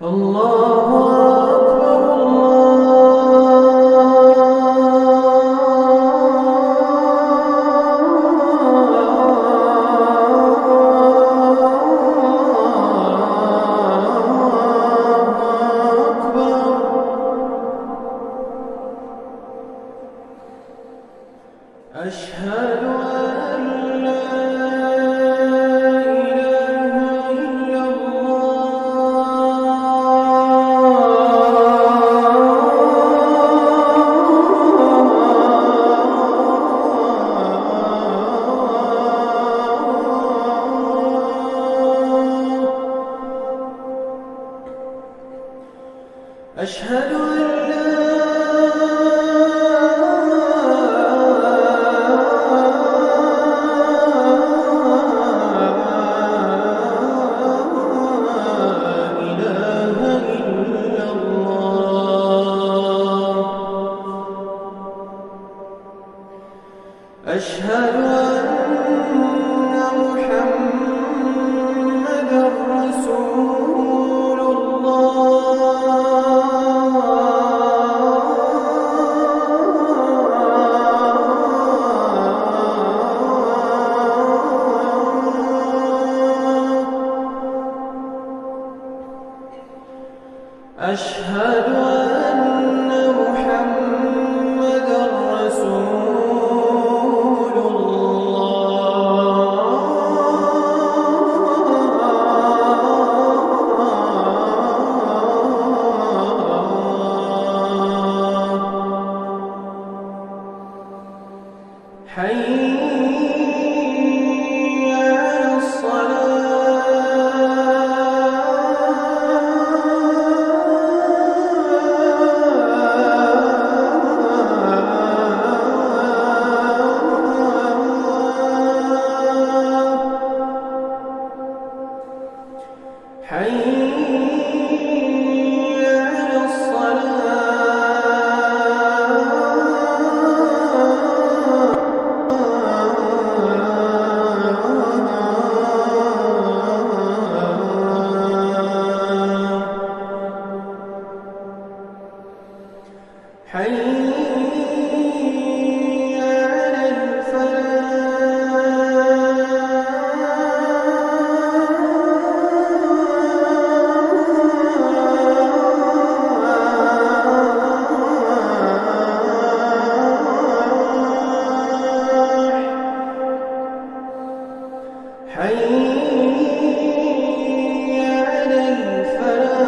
الله أشهد أن لا إله إلا الله أشهد أن أشهد أن محمدًا رسول أشهد أن محمدًا رسول حي على الصلاة حي على الصلاة حي على الفلاح حي على الفلاح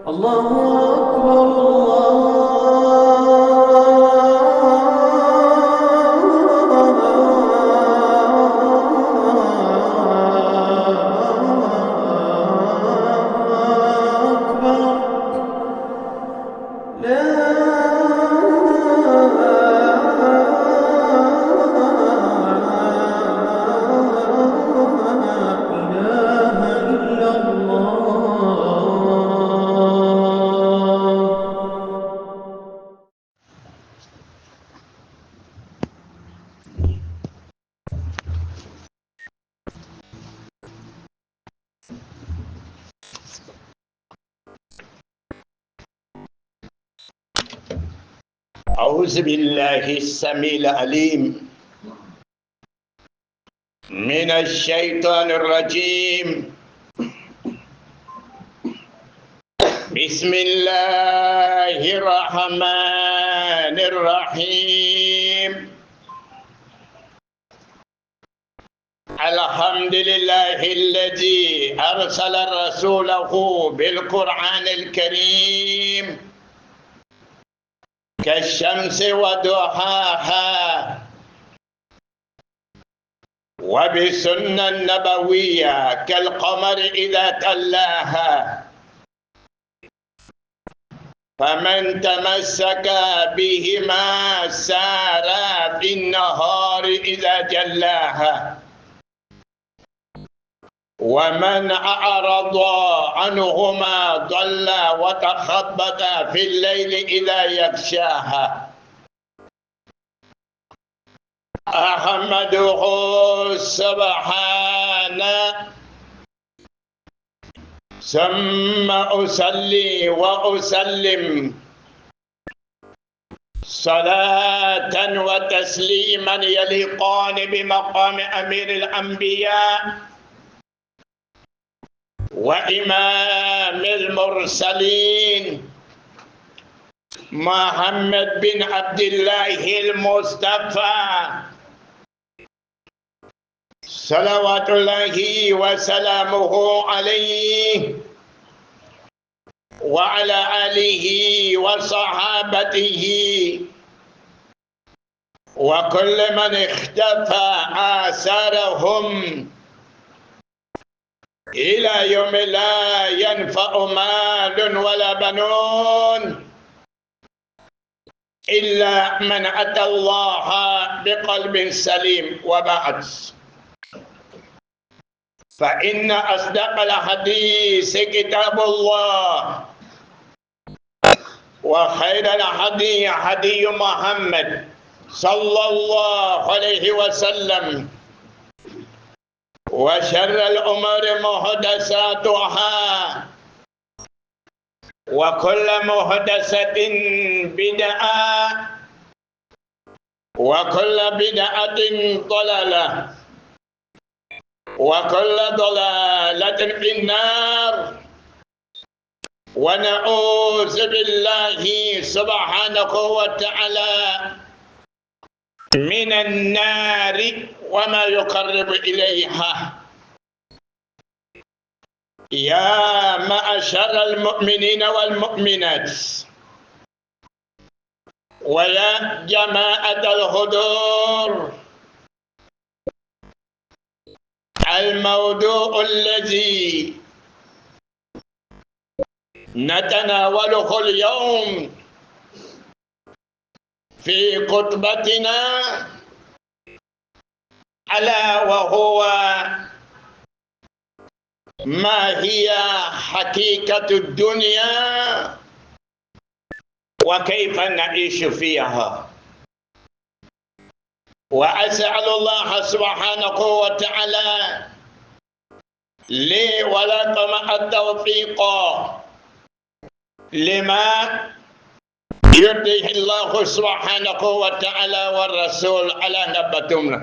الله أكبر أعوذ بالله السميع العليم من الشيطان الرجيم. بسم الله الرحمن الرحيم. الحمد لله الذي أرسل رسوله بالقرآن الكريم كالشمس وضحاها وبالسنة النبوية كالقمر إذا تلاها، فمن تمسك بهما سار في النهار إذا جلاها. ومن أعرض عنهما ضل وتخبط في الليل إذا يغشاها. أحمده سبحانه ثم أصلي وأسلم صلاة وتسليما يليقان بمقام أمير الأنبياء وإمام المرسلين محمد بن عبد الله المصطفى صلوات الله وسلامه عليه وعلى آله وصحابته وكل من اختفى آثارهم إلى يوم لا ينفع مال ولا بنون إلا من أتى الله بقلب سليم. وبعد، فإن أصدق الحديث كتاب الله وخير الهدي هدي محمد صلى الله عليه وسلم وشر الأمور محدثاتها وكل محدثة بدعة وكل بدعة ضلالة وكل ضلالة في النار. ونعوذ بالله سبحانه وتعالى من النار وما يقرب إليها. يا معشر المؤمنين والمؤمنات ويا جماعة الحضور، الموضوع الذي نتناوله اليوم في خطبتنا ألا وهو ما هي حقيقة الدنيا وكيف نعيش فيها. وأسأل الله سبحانه وتعالى لي ولكم التوفيق لما يرضيه الله سبحانه وتعالى والرسول على نبتمنا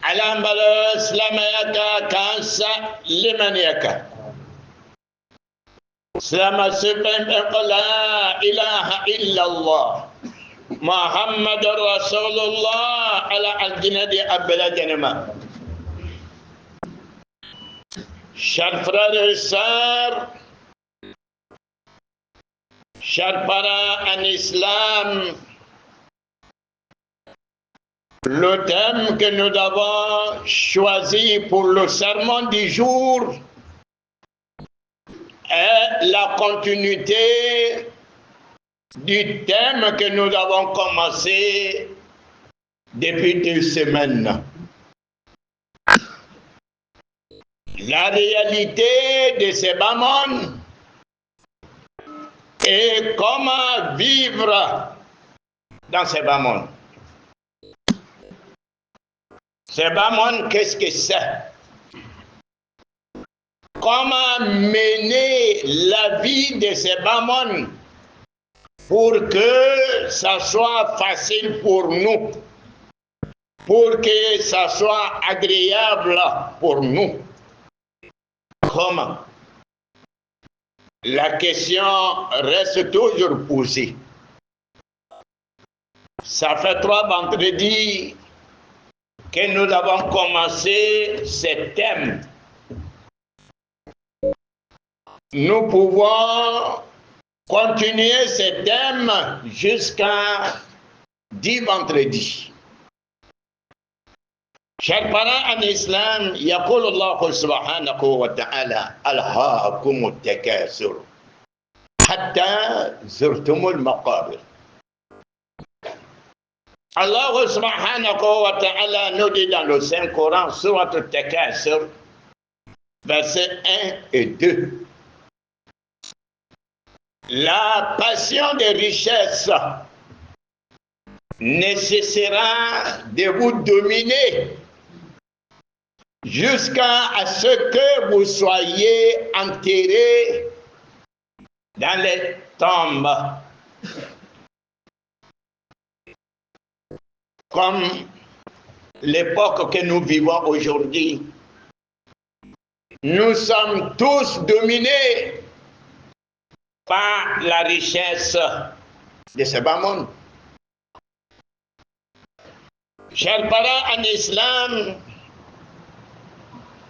على الإسلام يكا كانسا لمن يكا سلام سبحانه لا إله إلا الله محمد رسول الله على الجنة أبلغنا. Chers frères et sœurs, chers parents en islam, le thème que nous avons choisi pour le sermon du jour est la continuité du thème que nous avons commencé depuis 2 semaines. La réalité de ces bas mondes et comment vivre dans ces bas mondes. Ces bas mondes, qu'est-ce que c'est? Comment mener la vie de ces bas mondes pour que ça soit facile pour nous, pour que ça soit agréable pour nous. Comment? La question reste toujours posée. Ça fait 3 vendredis que nous avons commencé ce thème. Nous pouvons continuer ce thème jusqu'à 10 vendredis. Chers parents en islam, يقول الله سبحانه وتعالى ألهاكم التكاثر حتى زرتم المقابر. Allah subhanahu wa ta'ala nous dit dans le Saint-Coran, Surat Al-Takasur, versets 1 et 2. La passion des richesses nécessitera de vous dominer jusqu'à ce que vous soyez enterrés dans les tombes. Comme l'époque que nous vivons aujourd'hui, nous sommes tous dominés par la richesse de ce bas monde. Chers parents en islam,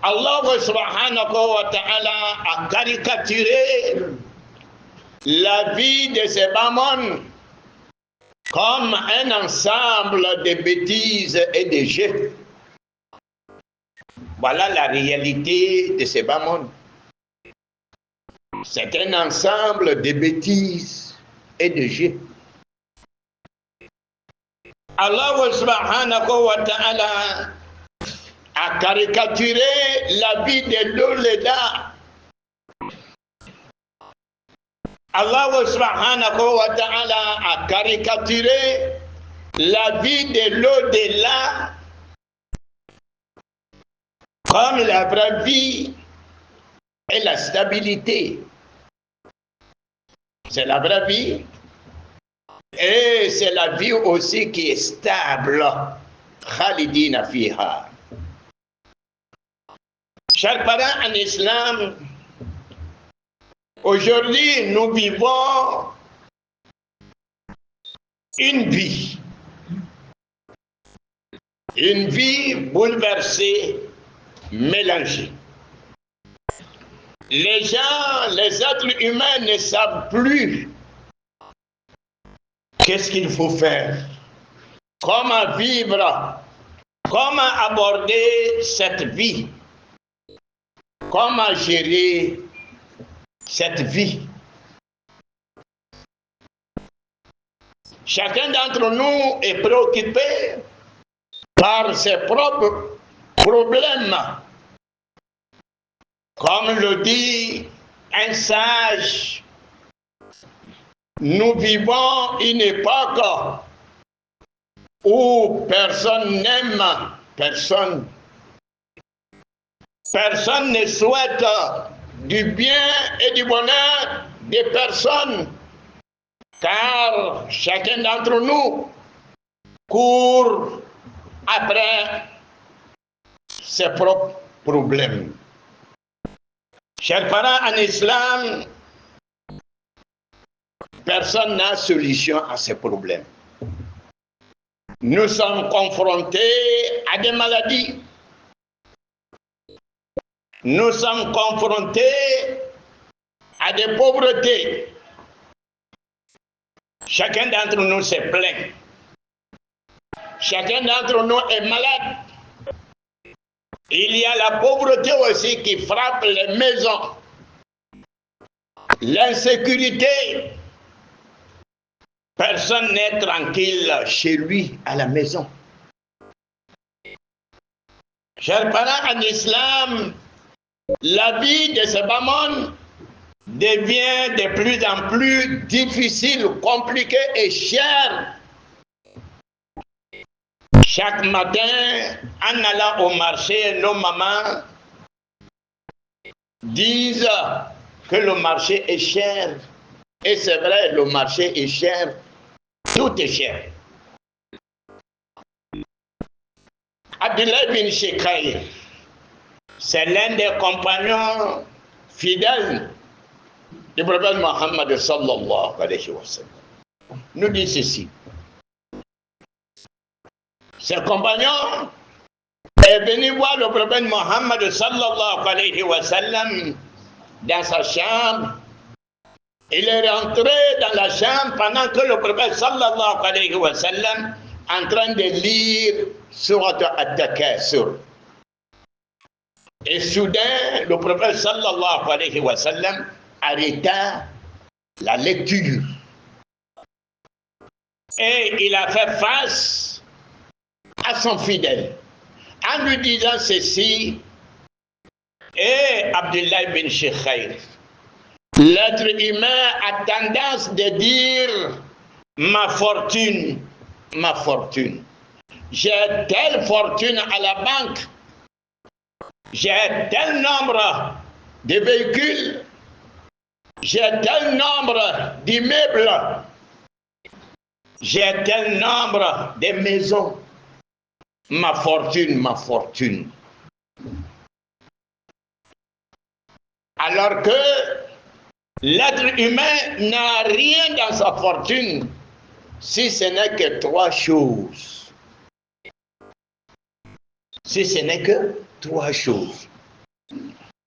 Allah subhanahu wa ta'ala a caricaturé la vie de ce bas monde comme un ensemble de bêtises et de jeux. Voilà la réalité de ce bas monde. C'est un ensemble de bêtises et de jeux. Allah subhanahu wa ta'ala a caricaturé la vie de l'au-delà. Allah subhanahu wa ta'ala a caricaturé la vie de l'au-delà comme la vraie vie et la stabilité. C'est la vraie vie et c'est la vie aussi qui est stable. Khalidina fiha. Chers parents en islam, aujourd'hui nous vivons une vie bouleversée, mélangée. Les gens, les êtres humains ne savent plus qu'est-ce qu'il faut faire, comment vivre, comment aborder cette vie, comment gérer cette vie. Chacun d'entre nous est préoccupé par ses propres problèmes. Comme le dit un sage, nous vivons une époque où personne n'aime personne. Personne ne souhaite du bien et du bonheur des personnes, car chacun d'entre nous court après ses propres problèmes. Chers parents en islam, personne n'a solution à ces problèmes. Nous sommes confrontés à des maladies. Nous sommes confrontés à des pauvretés. Chacun d'entre nous se plaint. Chacun d'entre nous est malade. Il y a la pauvreté aussi qui frappe les maisons. L'insécurité. Personne n'est tranquille chez lui à la maison. Chers parents en islam, la vie de ce bas monde devient de plus en plus difficile, compliquée et chère. Chaque matin, en allant au marché, nos mamans disent que le marché est cher. Et c'est vrai, le marché est cher. Tout est cher. Abdullah bin Shekhaï, c'est l'un des compagnons fidèles du prophète Mohammed sallallahu alayhi wa sallam. Nous dit ceci. Ce compagnon est venu voir le prophète Mohammed sallallahu alayhi wa sallam dans sa chambre. Il est rentré dans la chambre pendant que le prophète sallallahu alayhi wa sallam est en train de lire Surat Al-Takasur. Et soudain, le prophète sallallahu alayhi wa sallam arrêta la lecture. Et il a fait face à son fidèle en lui disant ceci: et Abdullah bin Shekhair, l'être humain a tendance de dire ma fortune, ma fortune. J'ai telle fortune à la banque, j'ai tel nombre de véhicules, j'ai tel nombre d'immeubles, j'ai tel nombre de maisons. Ma fortune, ma fortune. Alors que l'être humain n'a rien dans sa fortune, si ce n'est que trois choses. Si ce n'est que trois choses.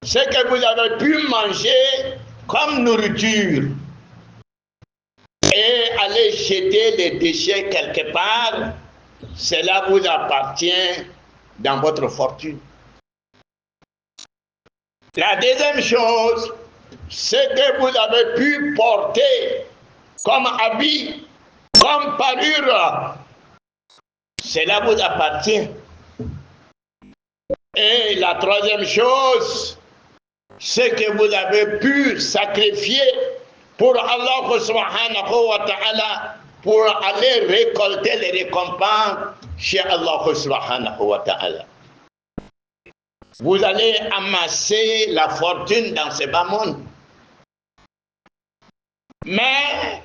Ce que vous avez pu manger comme nourriture et aller jeter les déchets quelque part, cela vous appartient dans votre fortune. La deuxième chose, c'est que vous avez pu porter comme habit, comme parure, cela vous appartient. Et la troisième chose, c'est que vous avez pu sacrifier pour Allah subhanahu wa ta'ala, pour aller récolter les récompenses chez Allah subhanahu wa ta'ala. Vous allez amasser la fortune dans ce bas monde. Mais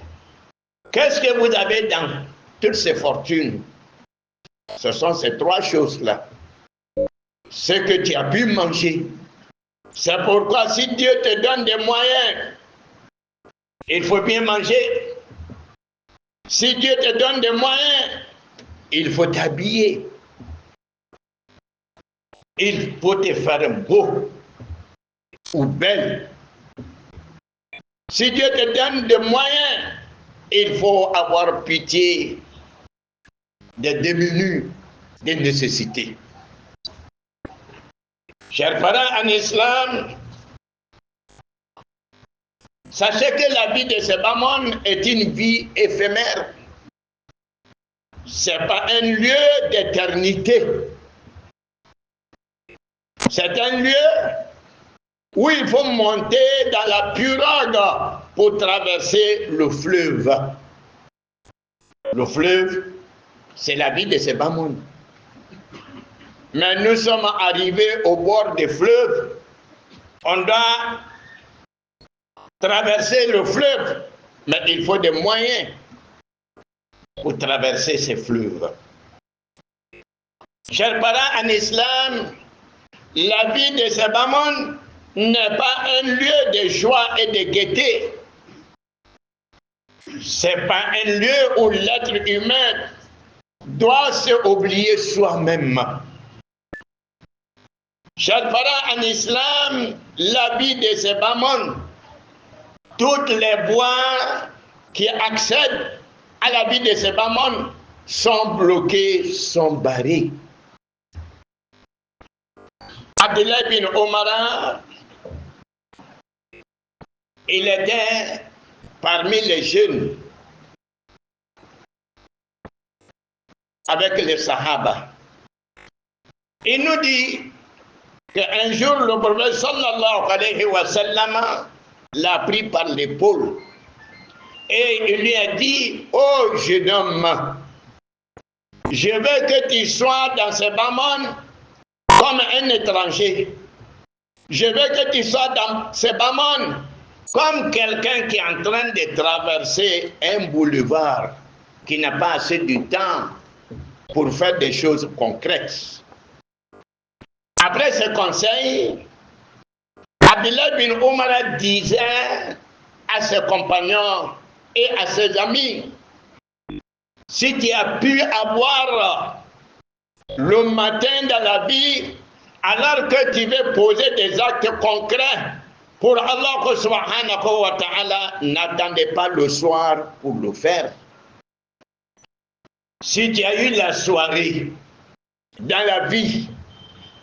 qu'est-ce que vous avez dans toutes ces fortunes? Ce sont ces trois choses-là. Ce que tu as pu manger. C'est pourquoi si Dieu te donne des moyens, il faut bien manger. Si Dieu te donne des moyens, il faut t'habiller. Il faut te faire beau ou belle. Si Dieu te donne des moyens, il faut avoir pitié des démunis, des nécessités. Chers parents en islam, sachez que la vie de ce bas monde est une vie éphémère. Ce n'est pas un lieu d'éternité. C'est un lieu où il faut monter dans la pirogue pour traverser le fleuve. Le fleuve, c'est la vie de ce bas monde. Mais nous sommes arrivés au bord des fleuves. On doit traverser le fleuve, mais il faut des moyens pour traverser ces fleuves. Chers parents en islam, la vie de ce bas monde n'est pas un lieu de joie et de gaieté. Ce n'est pas un lieu où l'être humain doit se oublier soi-même. Chers parents en islam, la vie de ce bas monde, toutes les voies qui accèdent à la vie de ce bas monde sont bloquées, sont barrées. Abdullah bin Omar, il était parmi les jeunes avec les Sahaba. Il nous dit qu'un jour le prophète sallallahu alayhi wa sallam l'a pris par l'épaule et il lui a dit: oh jeune homme, je veux que tu sois dans ce bas monde comme un étranger. Je veux que tu sois dans ce bas monde comme quelqu'un qui est en train de traverser un boulevard, qui n'a pas assez de temps pour faire des choses concrètes. Après ce conseil, Abdullah bin Omar disait à ses compagnons et à ses amis: si tu as pu avoir le matin dans la vie, alors que tu veux poser des actes concrets pour Allah subhanahu wa ta'ala, n'attendez pas le soir pour le faire. Si tu as eu la soirée dans la vie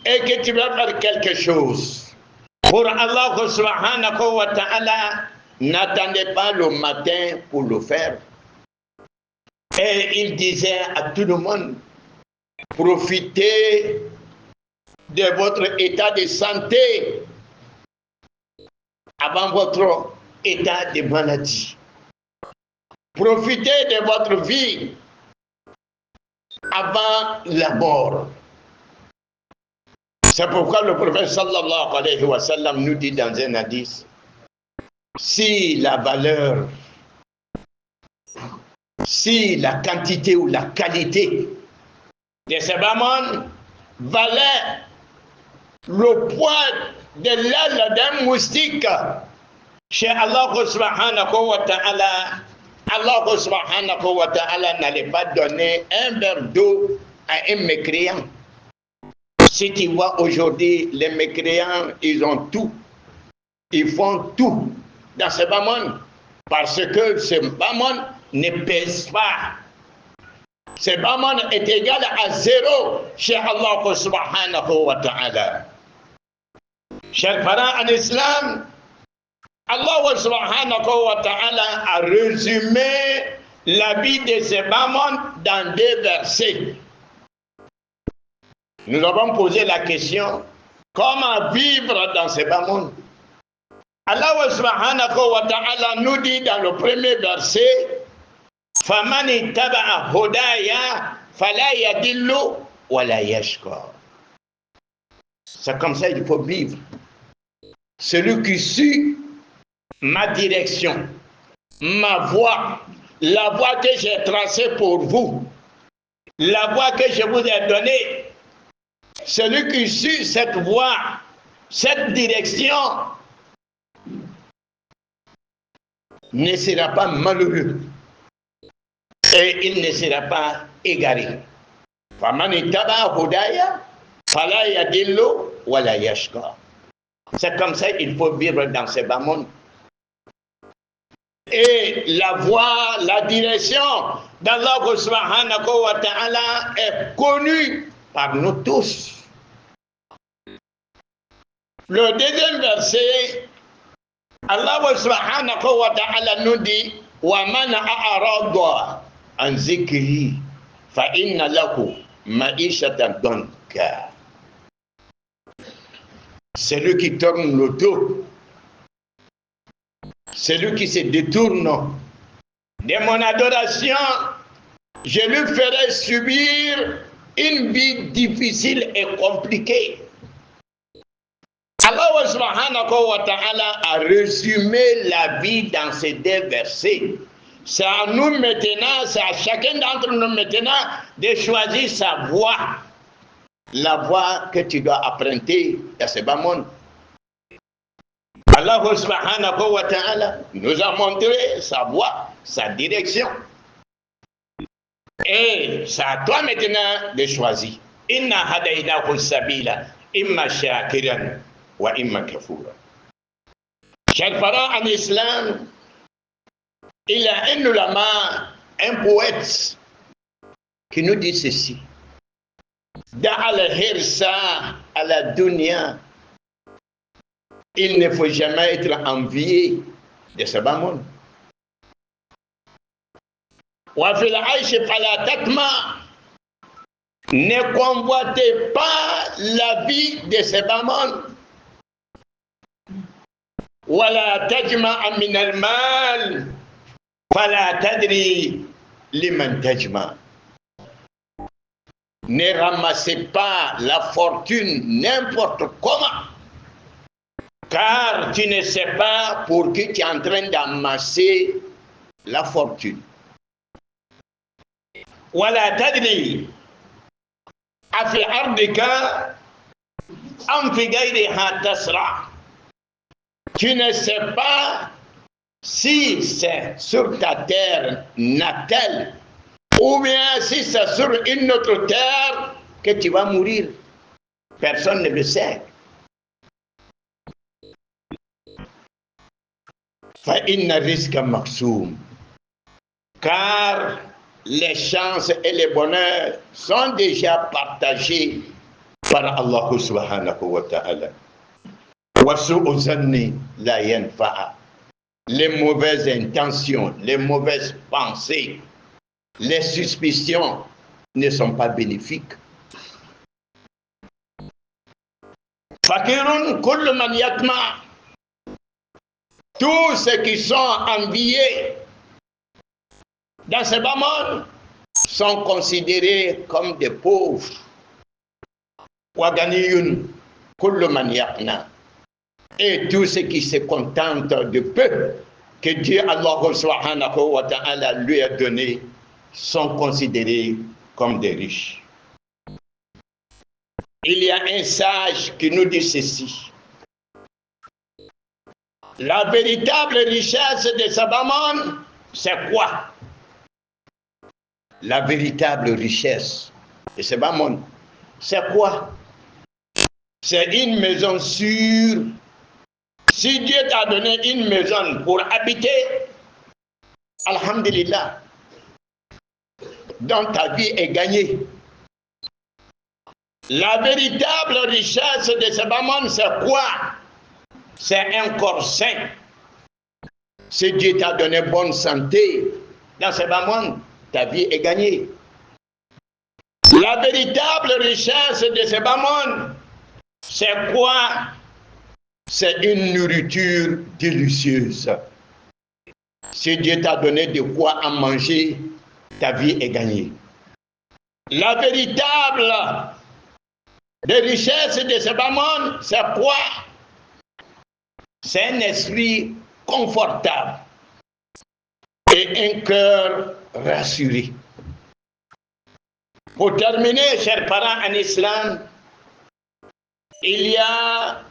et que tu veux faire quelque chose pour Allah subhanahu wa ta'ala, n'attendez pas le matin pour le faire. Et il disait à tout le monde Profitez de votre état de santé avant votre état de maladie. Profitez de votre vie avant la mort. C'est pourquoi le prophète sallallahu alayhi wa sallam nous dit dans un hadith, si la valeur, si la quantité ou la qualité de ces bamon valait le poids de l'aile d'un moustique chez Allah subhanahu wa ta'ala, Allah subhanahu wa ta'ala n'allait pas donner un verre d'eau à un mécréant. Si tu vois aujourd'hui, les mécréants, ils ont tout. Ils font tout dans ce bamon. Parce que ce bamon ne pèse pas. Ce bamon est égal à 0 chez Allah subhanahu wa ta'ala. Chers parents en islam, Allah subhanahu wa ta'ala a résumé la vie de ce bamon dans 2 versets. Nous avons posé la question, comment vivre dans ce bas monde? Allah subhanahu wa ta'ala nous dit dans le premier verset, فَمَنِ اتَّبَعَ هُدَايَ فَلَا يَضِلُّ وَلَا يَشْقَى. C'est comme ça qu'il faut vivre. Celui qui suit ma direction, ma voie, la voie que j'ai tracée pour vous, la voie que je vous ai donnée, celui qui suit cette voie, cette direction, ne sera pas malheureux et il ne sera pas égaré. C'est comme ça qu'il faut vivre dans ce bas monde. Et la voie, la direction d'Allah subhanahu wa ta'ala est connue par nous tous. Le deuxième verset, Allah subhanahu wa ta'ala nous dit وَمَنْ أَعْرَضَ عَنْ ذِكْرِي فَإِنَّ لَهُ مَعِيشَةً ضَنكًا. Celui qui tourne le dos, celui qui se détourne de mon adoration, je lui ferai subir une vie difficile et compliquée. Allah subhanahu wa ta'ala a résumé la vie dans ces 2 versets. C'est à nous maintenant, c'est à chacun d'entre nous maintenant de choisir sa voie. La voie que tu dois emprunter dans ce bas monde. Allah subhanahu wa ta'ala nous a montré sa voie, sa direction. Et c'est à toi maintenant de choisir. Inna hadaynahu sabila imma shakiran wa imma kafura. Chers parents en islam, il y a un ulama, un poète, qui nous dit ceci. Dans al-hirsa à la dunya, il ne faut jamais être envié de ce bas monde. Wa fil aish fala tatma, ne convoitez pas la vie de ce bas monde. Wala tajma min al-mal fala tadri liman tajma. Ne ramassez pas la fortune n'importe comment, car tu ne sais pas pour qui tu es en train d'amasser la fortune. Wala tadri afi ardika am fi ghayriha tasra. Tu ne sais pas si c'est sur ta terre natale ou bien si c'est sur une autre terre que tu vas mourir. Personne ne le sait. فإن الرزق مقسوم, car les chances et les bonheurs sont déjà partagés par Allah subhanahu wa ta'ala. وَسُوءُ ظَنِّ لَا يَنْفَعُ. Les mauvaises intentions, les mauvaises pensées, les suspicions ne sont pas bénéfiques. Fakirun kullu man yatma. Tous ceux qui sont enviés dans ce bas monde sont considérés comme des pauvres. Waganiyun kullu man yatna. Et tous ceux qui se contentent de peu que Dieu Allah subhanahu wa ta'ala lui a donné sont considérés comme des riches. Il y a un sage qui nous dit ceci. La véritable richesse de ce bas monde, c'est quoi? La véritable richesse de ce bas monde, c'est quoi? C'est une maison sûre. Si Dieu t'a donné une maison pour habiter, alhamdulillah, donc ta vie est gagnée. La véritable richesse de ce bas monde, c'est quoi? C'est un corps sain. Si Dieu t'a donné bonne santé dans ce bas monde, ta vie est gagnée. La véritable richesse de ce bas monde, c'est quoi? C'est une nourriture délicieuse. Si Dieu t'a donné de quoi en manger, ta vie est gagnée. La véritable richesse de ce bas monde, c'est quoi? C'est un esprit confortable et un cœur rassuré. Pour terminer, chers parents en islam, il y a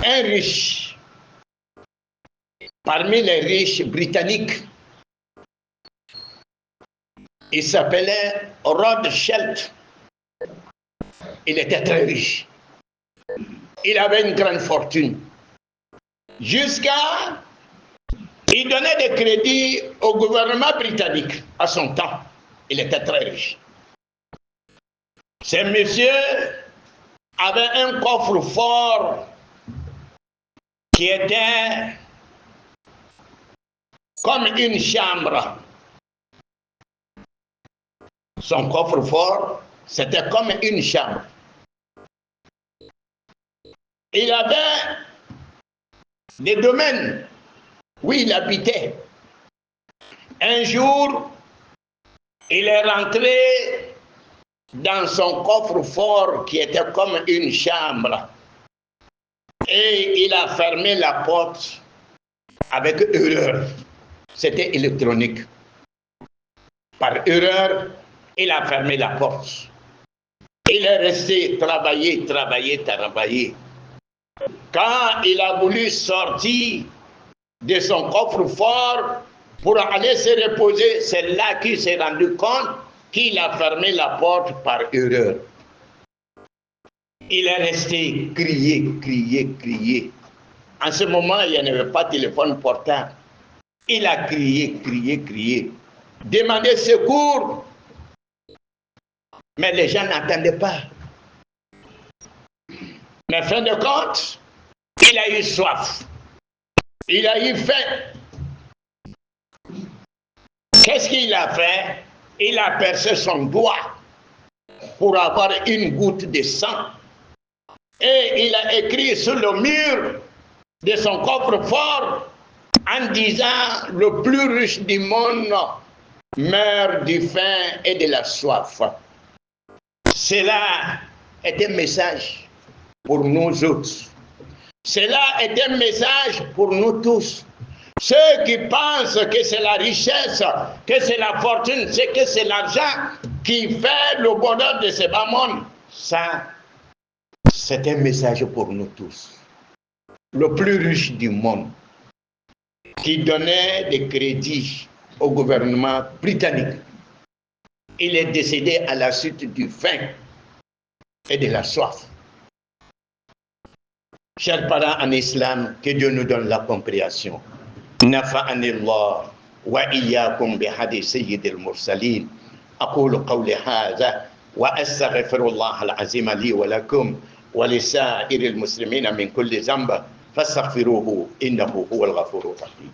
un riche parmi les riches britanniques. Il s'appelait Rothschild. Il était très riche. Il avait une grande fortune. Jusqu'à... Il donnait des crédits au gouvernement britannique à son temps. Il était très riche. Ce monsieur avait un coffre-fort qui était comme une chambre. Son coffre-fort, c'était comme une chambre. Il avait des domaines où il habitait. Un jour, il est rentré dans son coffre-fort qui était comme une chambre. Et il a fermé la porte avec erreur. C'était électronique. Par erreur, il a fermé la porte. Il est resté travailler. Quand il a voulu sortir de son coffre-fort pour aller se reposer, c'est là qu'il s'est rendu compte qu'il a fermé la porte par erreur. Il est resté crier. En ce moment, il n'y avait pas de téléphone portable. Il a crié. Demandé secours. Mais les gens n'entendaient pas. Mais fin de compte, il a eu soif. Il a eu faim. Qu'est-ce qu'il a fait? Il a percé son doigt pour avoir une goutte de sang. Et il a écrit sur le mur de son coffre-fort en disant: le plus riche du monde meurt du faim et de la soif. Cela est un message pour nous autres. Cela est un message pour nous tous. Ceux qui pensent que c'est la richesse, que c'est la fortune, que c'est l'argent qui fait le bonheur de ce bas monde, ça, c'est un message pour nous tous. Le plus riche du monde, qui donnait des crédits au gouvernement britannique, il est décédé à la suite du faim et de la soif. Chers parents en islam, que Dieu nous donne la compréhension. نفعني الله وإياكم بحديث سيد المرسلين. أقول قولي هذا وأستغفر الله العظيم لي ولكم ولسائر المسلمين من كل ذنب فاستغفروه إنه هو الغفور الرحيم.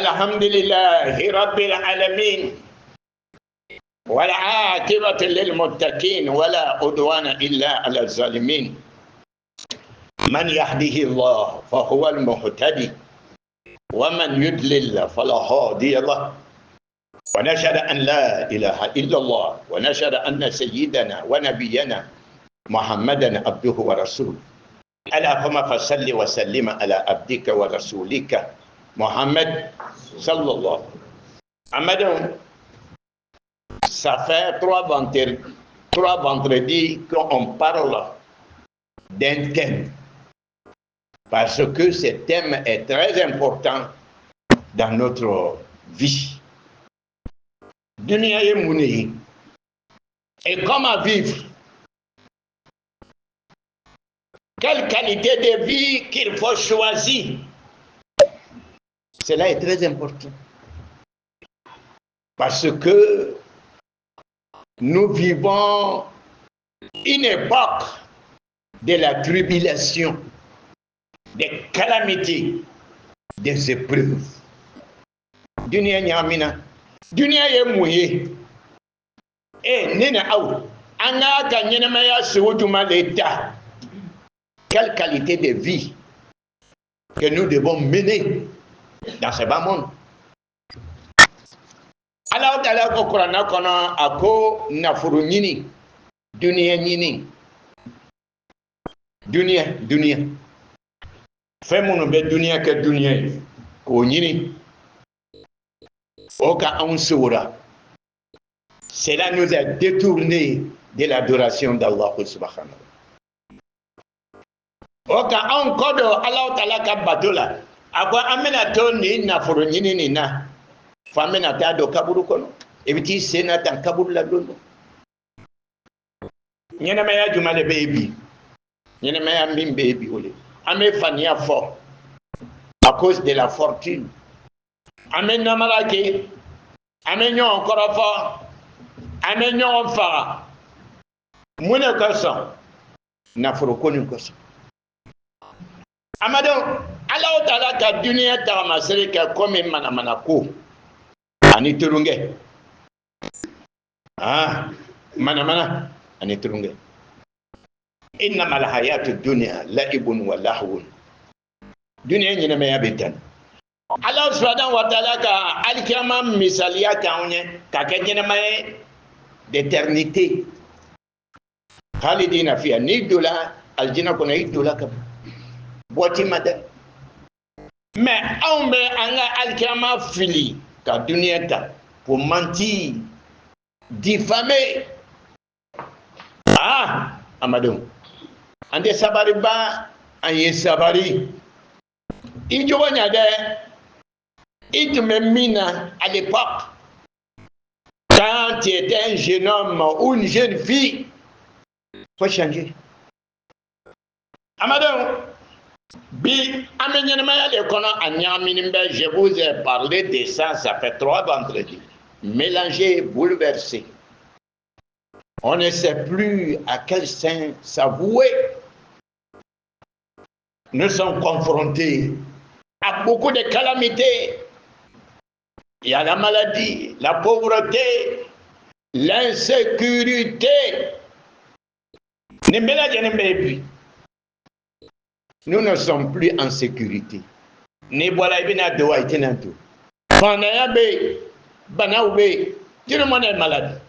الحمد لله رب العالمين والعاقبة للمتقين ولا عدوان إلا على الظالمين من يهده الله فهو المهتدي ومن يضلل فلا هادي له ونشهد أن لا إله إلا الله ونشهد أن سيدنا ونبينا محمدا عبده ورسوله اللهم فصل وسلم على عبدك ورسولك محمد صلى الله عليه وسلم. Ça fait trois vendredis qu'on parle d'un thème, parce que ce thème est très important dans notre vie. Dunia ye mouni et comment vivre. Quelle qualité de vie qu'il faut choisir. Cela est très important. Parce que nous vivons une époque de la tribulation, des calamités, des épreuves. Dunia nyamina, dunia ye mouye. Nina aou, anga ka nyenamaya sewoutuma l'état. Quelle qualité de vie que nous devons mener dans ce bas monde. Allah Ta'ala ko Qur'ana kono ako nafuru nyini dunia nyini dunia femunu be dunia ke dunia ko nyini oka ansura. Cela nous a détourné de l'adoration d'Allah subhanahu. Oka ankodo Allah Ta'ala ka batola akwa amena to ni nafuru nyini ni na famena ta do kaburu kono ebiti sena tan kaburu la dondo nyena maya jumale baby nyena maya min baby ole ame fania fort à cause de la fortune ame namarake ame nyon encore fort ame nyon fa mune koso na furo konu koso amado Allah Ta'ala ka dunia ta masere ka comme mana ko ani turunge mana ani turunge innama alhayatu dunya la'ibun wa lahwun. Dunia nyina me yabetan Allah subhanahu wa ta'ala ka alkiyama misaliya kaunye ka kenyina me d'éternité khalidina fiha ni dola aljina kuna idola ka boti mada mais on be anga alkiyama fili ka dunia ta pour mentir, diffamer. Amadou. Ande sabari ba, anye sabari. Ijo wanyade, ijo memina à l'époque, quand tu étais un jeune homme ou une jeune fille, faut changer. Amadou. Bi amenyenema de kono anyaminimbe, je vous ai parlé de ça, ça fait 3 vendredis. Mélangé, bouleversé. On ne sait plus à quel sein s'avouer. Nous sommes confrontés à beaucoup de calamités. Il y a la maladie, la pauvreté, l'insécurité. Nous ne sommes plus en sécurité. Ni voilà ibina doa itenanto. Bana be, bana ube, tout le monde est malade.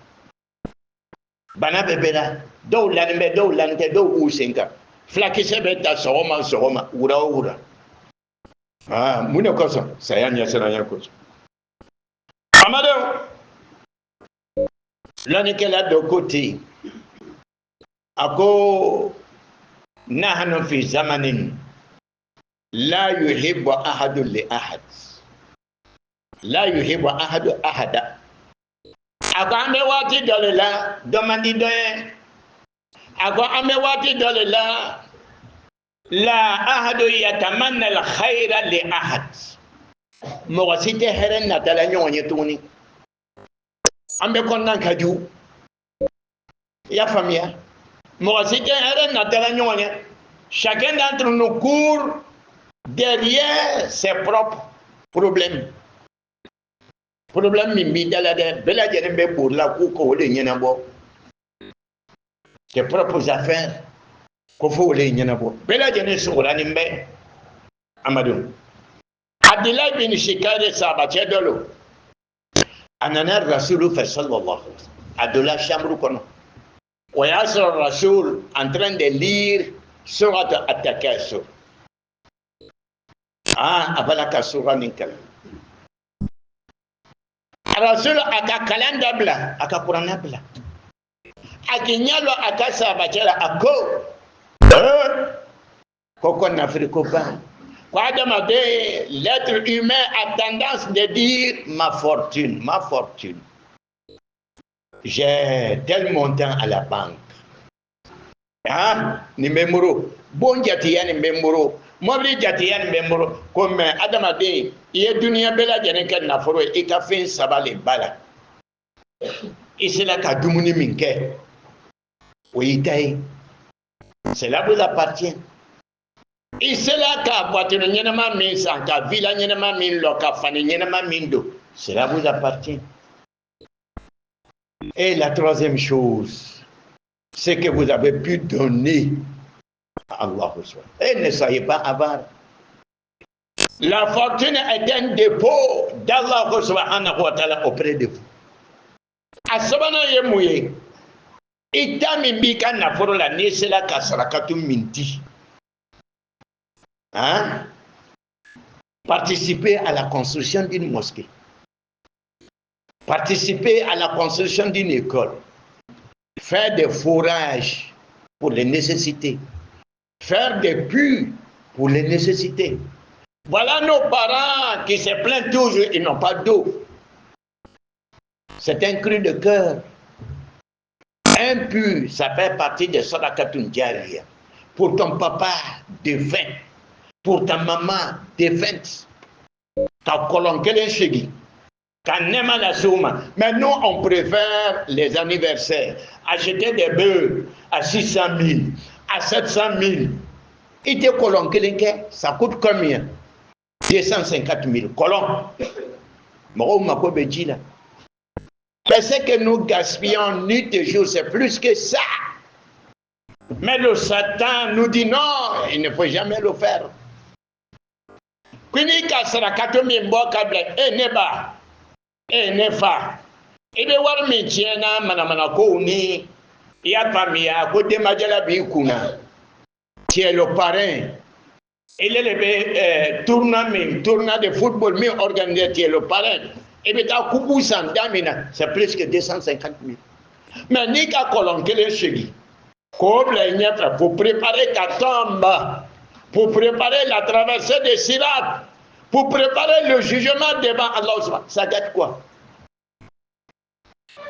Bana bebera, do lanbe, do lante, do usenka. Flakise beta soroma, ura. Mune kosa, sayanya saranya kosa. Amado, l'année là de côté. Ako نحن في زمن لا يحب أحد لأحد لا يحب أحد أحدا أكو أمي واتي دوللا دوماندي دوين أكو أمي واتي دوللا لا أحد يتمنى الخير لأحد موسيتي هرن نتلا نيوني توني أمي كونان كجو يا فاميا chacun d'entre nous court derrière ses propres problèmes. problème min bi dala de bela jene be pour la ku ko le nyina bo tes propres affaires ko fo le nyina bo bela jene so la nimbe amadou Abdullah bin Shikari sahaba chedolo anana rasul sallallahu alaihi wasallam adola chambre kono wa yasra rasul en train de lire surat at-takasur abala ka surat ninkal rasul aka kalanda bla aka qur'ana bla akinyalo aka sahaba chela ako koko na afriko ba l'être humain a tendance de dire ma fortune. J'ai tel montant à la banque. Ni memoro. Bon jatiya ni memoro. Mobili jatiya ni memoro. Comme Adamade, il y a dunia bela janeka na foro e ka fin sabale bala. Isela ka dumuni minke. Oui tay. Cela vous appartient. Isela ka voiture nyenama min san ka villa nyenama min lo ka fani nyenama min do. Cela vous appartient. Et la troisième chose, c'est que vous avez pu donner à Allah. Et ne soyez pas avare. La fortune est un dépôt d'Allah subhanahu wa ta'ala auprès de vous. Asabana yemuye. Itami mbika na foro la nesela ka sarakatu minti. Participer à la construction d'une mosquée, participer à la construction d'une école, faire des forages pour les nécessités, faire des puits pour les nécessités. Voilà nos parents qui se plaignent toujours, ils n'ont pas d'eau. C'est un cri de cœur. Un puits, ça fait partie de Sadaqatun Jariya. Pour ton papa défunt, pour ta maman défunte, ta colonne qu'elle chegi, ta nema la souma. Mais nous, on préfère les anniversaires. Acheter des bœufs à 600 000, à 700 000. Et tes colonnes qu'elle ça coûte combien? 250 000 colonnes. Mais ce que nous gaspillons nuit et jour, c'est plus que ça. Mais le Satan nous dit non, il ne faut jamais le faire. Quindi kasara katomi mboka ble neba nefa ibe war mi tiena mana ko ni ya pamia ko de majala bi kuna tu es le parrain il est le tournoi de football mi organisé tu es le parrain ibe ta kubu sandamina c'est plus que 250 000 mais ni ka kolon kele chegi ko ble nyata pour préparer ta tombe, pour préparer la traversée des Sirat, pour préparer le jugement devant Allah. Ça gâte quoi?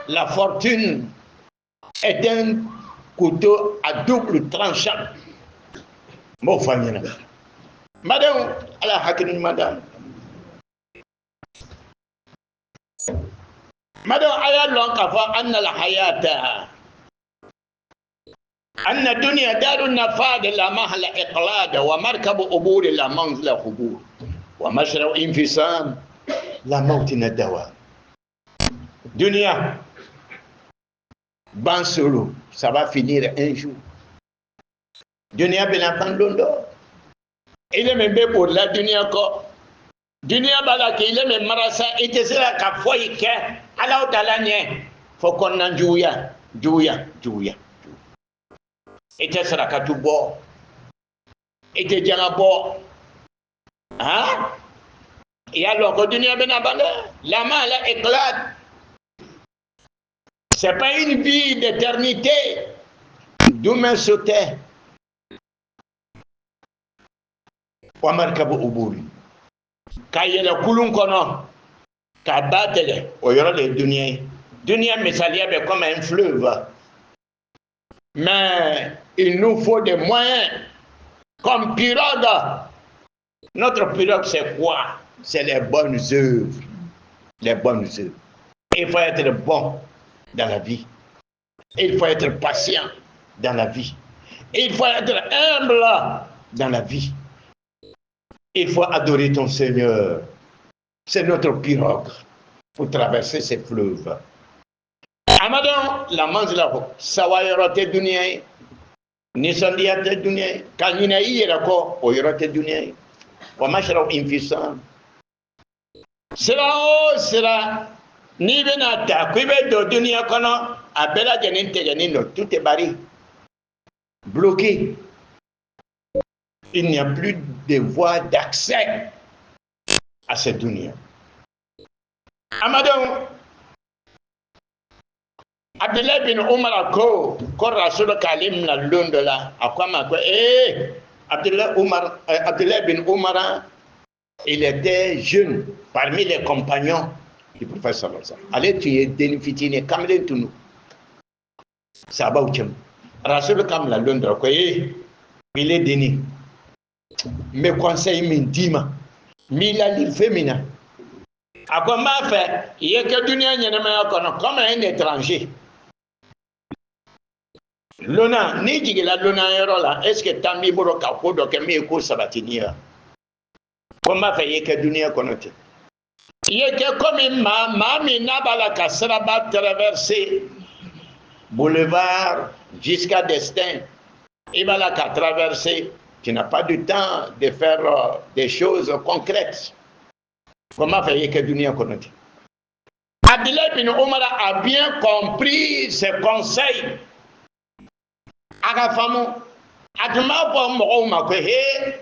La fortune est un couteau à double tranchant. Mon famille. Madame, Allah hakim madame. Madame, ayat l'encafa anna la hayata. أن الدنيا دار النفاد لا مهل إقلاد ومركب أبور لا منزل خبور ومشرع انفصام لا موتنا الدواء. Dunia, ban solo, ça va finir un jour. Dunia ben abandondo. Il est même pour la dunia ko. Dunia bala ki il est même marasa ite sera ka foi ke ala dalanye fo kon nan juya. Ite sarakatu bo, ite janga bo, et alors que dunia ben abandonné, la main là éclate. C'est pas une vie d'éternité. Demain sauter. Wamarkabu uburi. Kayela kulun kono, kabatele, oyoro le dunia. Dunia misalia be comme un fleuve. Mais il nous faut des moyens. Comme pirogue. Notre pirogue, c'est quoi? C'est les bonnes œuvres. Les bonnes œuvres. Il faut être bon dans la vie. Il faut être patient dans la vie. Il faut être humble dans la vie. Il faut adorer ton Seigneur. C'est notre pirogue. pour traverser ces fleuves. Amadon, la manzila ko, sawa yorote dunia, nisandiyate dunia, kanyina yira ko, o yorote dunia, wa mashra infisan. Sera, ni bena ta, kwibe do dunia kono, abela janin teganino, tout est barré, bloqué. Il n'y a plus de voie d'accès à cette dunia. Amadon, Abdullah bin Umar ko Rasul Kalim na Londela akwama ko Abdullah bin Umar, il était jeune parmi les compagnons du prophète sallallahu alayhi wa sallam. Allez tuer denifitine kamlen tunu saba uchem Rasul Kam la Londela ko il est déni mes conseils m'indima milali féminin akwama fait yeke dunia nyene kono comme un étranger. Lona ni jigila lona yoro la est-ce que tambi boro ka ko do ke me ko sabatinia comment fait yeke dunia konote yeke comme ma mi nabala ka sraba traverser boulevard jusqu'à destin et bala ka traverser, tu n'as pas du temps de faire des choses concrètes. Comment fait yeke dunia konote Abdullah bin Omar a bien compris ses conseils. Agafamu aduma bo mo ma ko he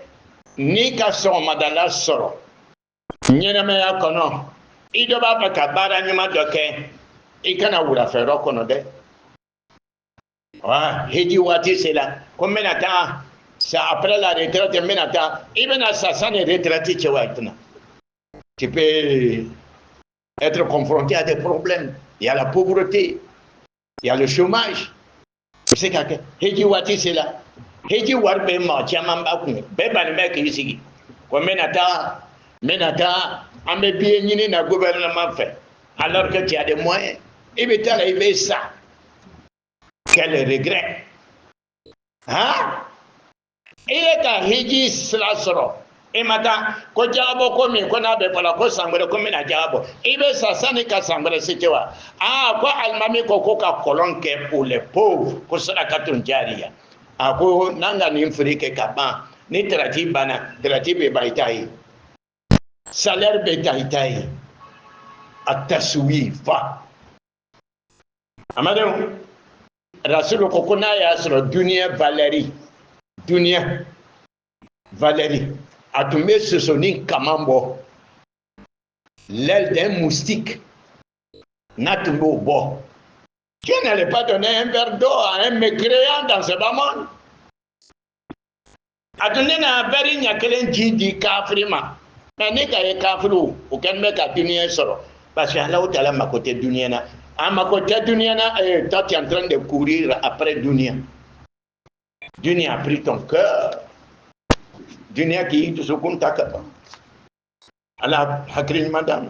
ni ka so madala soro nyene me akono ido ba ka bara nyuma doke ikana wura fero kono de wa heji wati sela ko menata ça après la retraite menata ibena ça ne retraite che watna tu peux être confronté à des problèmes, il y a la pauvreté, il y a le chômage. C'est que heji wati sela heji warbe ma chama baku be ban be ki sigi ko menata ambe bien nyini na gouvernement fait alors que tu as des moyens et bien t'as arrivé ça quel regret hein il est à heji slasoro et mata ko jabo ko mi ko na be pala ko sangre ko mena jabo ibe sasani ka sangre sitewa ko almami ko ka kolonke pour les pauvres ko sala katun jaria ako nanga ni mfrike kaba ni bana be baitai salaire be taitai ataswifa amado rasul ko kuna ya sura dunia Valérie a tombé sur son kamambo, l'aile d'un moustique n'a tombé au bord. Dieu n'allait pas donner un verre d'eau à un mécréant dans ce bas monde. A donné un verre, il n'y a qu'un di kafrima. Mais n'est qu'un kafrou, aucun mec à dunia solo. Parce que là où tu as ma côté dunia, à ma côté dunia, toi tu es en train de courir après dunia. Dunia a pris ton cœur. Dunia qui est sous contact. Allah hakrin madame.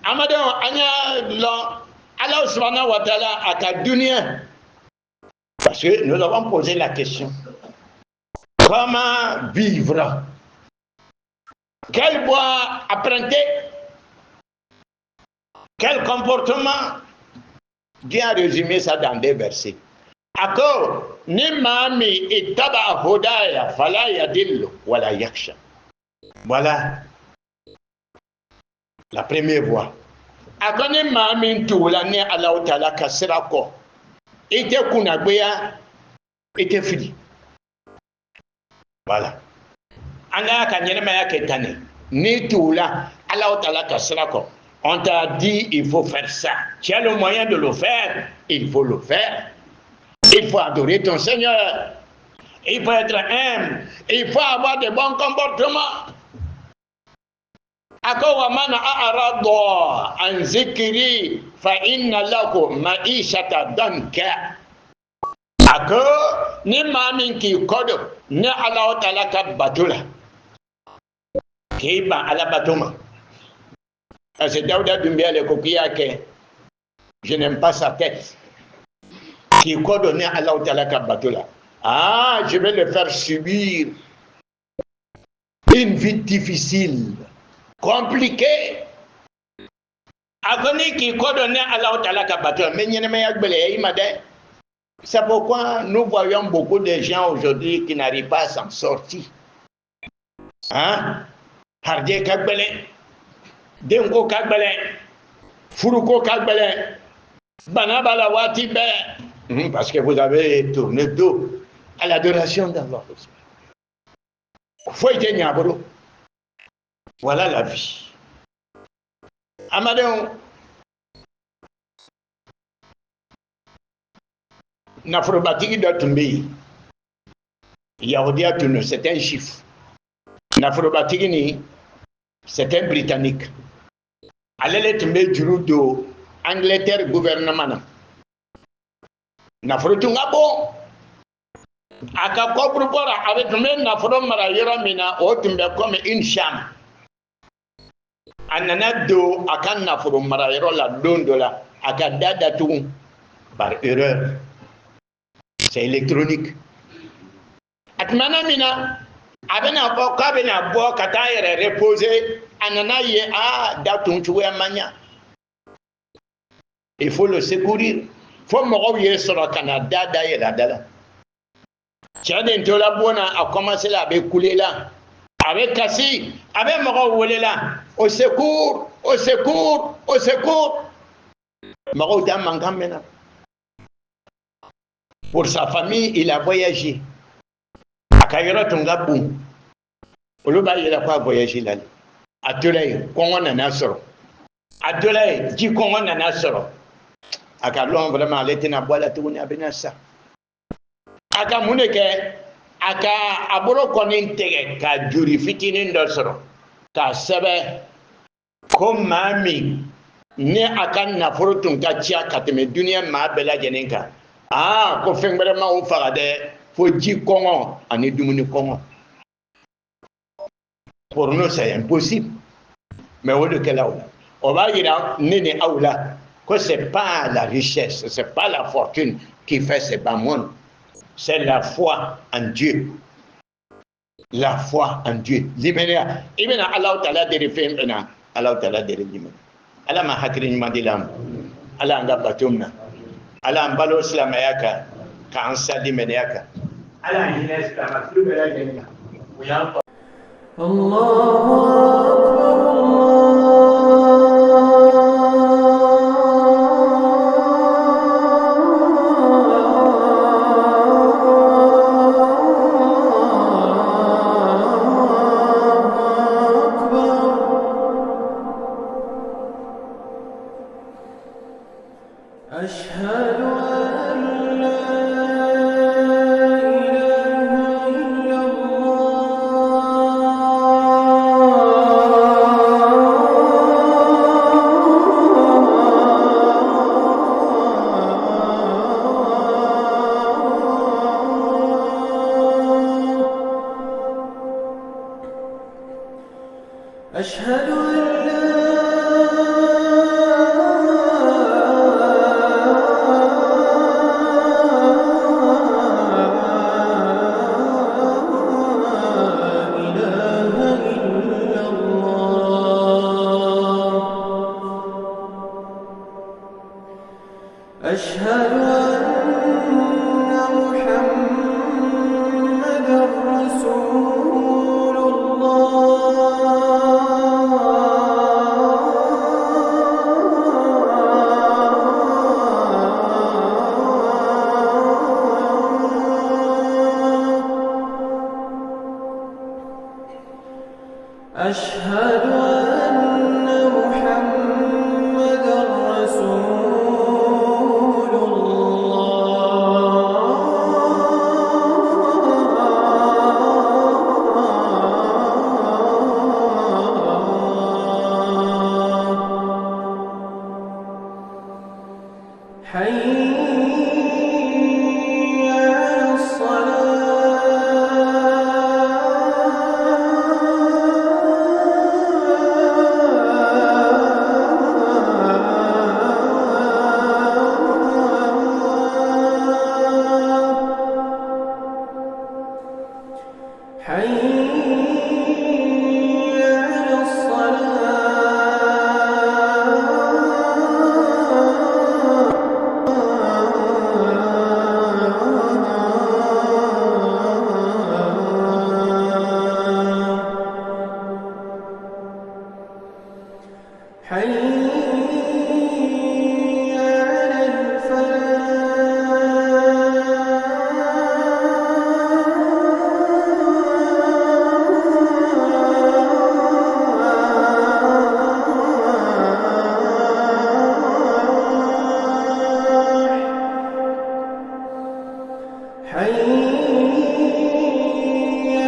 Amadou anya la Allah subhanahu wa ta'ala à ta dunia. Parce que nous avons posé la question. Comment vivre? Quel bois emprunter? Quel comportement? Dieu a résumé ça dans des versets. Ako ni mami itaba hudaya fala yadillu wala yakhsha. Voilà la première voie. Ako ni mami ntula ni Allah Ta'ala kasira ko ite kunagbeya ite fidi. Voilà. Allah ka nyelema yake tane ni tula Allah Ta'ala kasira ko. On t'a dit il faut faire ça. Tu as le moyen de le faire, il faut le faire. Il faut adorer ton Seigneur. Il faut être humble. Il faut avoir de bons comportements. Ako wa man a'rada an zikri fa inna lahu ma'ishata danka. Ako ni mamin ki kodo ni Allah Ta'ala ka batula. Kiba ala batuma. C'est Daouda Doumbia le kokia ke je n'aime pas sa tête. Qui coordonne à Allah Ta'ala Kabatola. Ah, je vais le faire subir une vie difficile, compliquée. Agoni qui coordonne Allah Ta'ala Kabato, mais il n'y a pas. C'est pourquoi nous voyons beaucoup de gens aujourd'hui qui n'arrivent pas à s'en sortir. Hein? Hardé Kagbele, Dengo Kagbele, Furuko Kagbele, Banabala Watibe. Parce que vous avez tourné dos à l'adoration d'Allah. Faut être niabro. Voilà la vie. Amadou. Nafrobatigi doit tomber. Yahudia Tuno, c'est un chiffre. Nafrobatigi, c'est un Britannique. Allez tomber du route Angleterre gouvernement. Nafrotunga bon. Aka kopura avec même Nafro Marayera Mina, autumbe comme une chambre. Anana do akan Nafro Marayera la dondola, aka dada tout par erreur. C'est électronique. Atmana mina abena bo kabena bo kata yere reposer anana ye a datun tuwe manya. Il faut le secourir. Faut mo ye sur le Canada d'ailleurs dala. Tchadin tola bona a commencé à couler là. Avec Kassi, avec mo wolé là. Au secours, au secours, au secours. Mo dam mangamena. Pour sa famille, il a voyagé. Akayira Tungabou. Oluba, il a pas voyagé là. Atulay, Kongo Nanasoro. Atulay, dit Kongo Nanasoro. Akalon vraiment, elle était dans la tournée à Benassa. Akamuneke, Aka Aboro Konintege, Ka Juri Fitinin Dosoro. Ka Sebe, comme Mami, ne Akan Nafurutun Kachia Kateme Dunia Ma Bela Jenenka. Ah, ko feng vraiment au farade, faut dire comment en est devenu comment. Pour nous, c'est impossible. Mais au lieu de là, on va dire, néné aoula, que c'est pas la richesse, c'est pas la fortune qui fait ce bas monde. C'est la foi en Dieu. La foi en Dieu. L'immédiat. Ibn Allah Ta'ala dérifé, Allah Ta'ala dérifé. Allah m'a hakri madilam. Allah anga batumna. Allah ambalo silamayaka ka ansadi meneyaka Allah hines kama tulubela jenga uyampa Allahu Akbar. Ashhadu an la أشهد أن لا إله إلا الله أشهد أن محمدا رسول أشهد أن محمدا رسول الله حي على الصلاة حي على الفلاح حي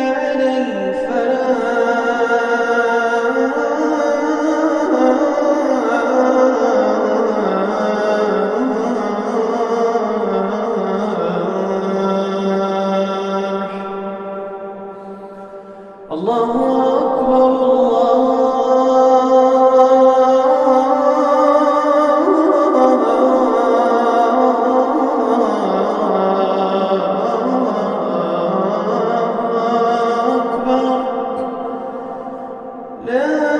على الفلاح الله أكبر الله أكبر لا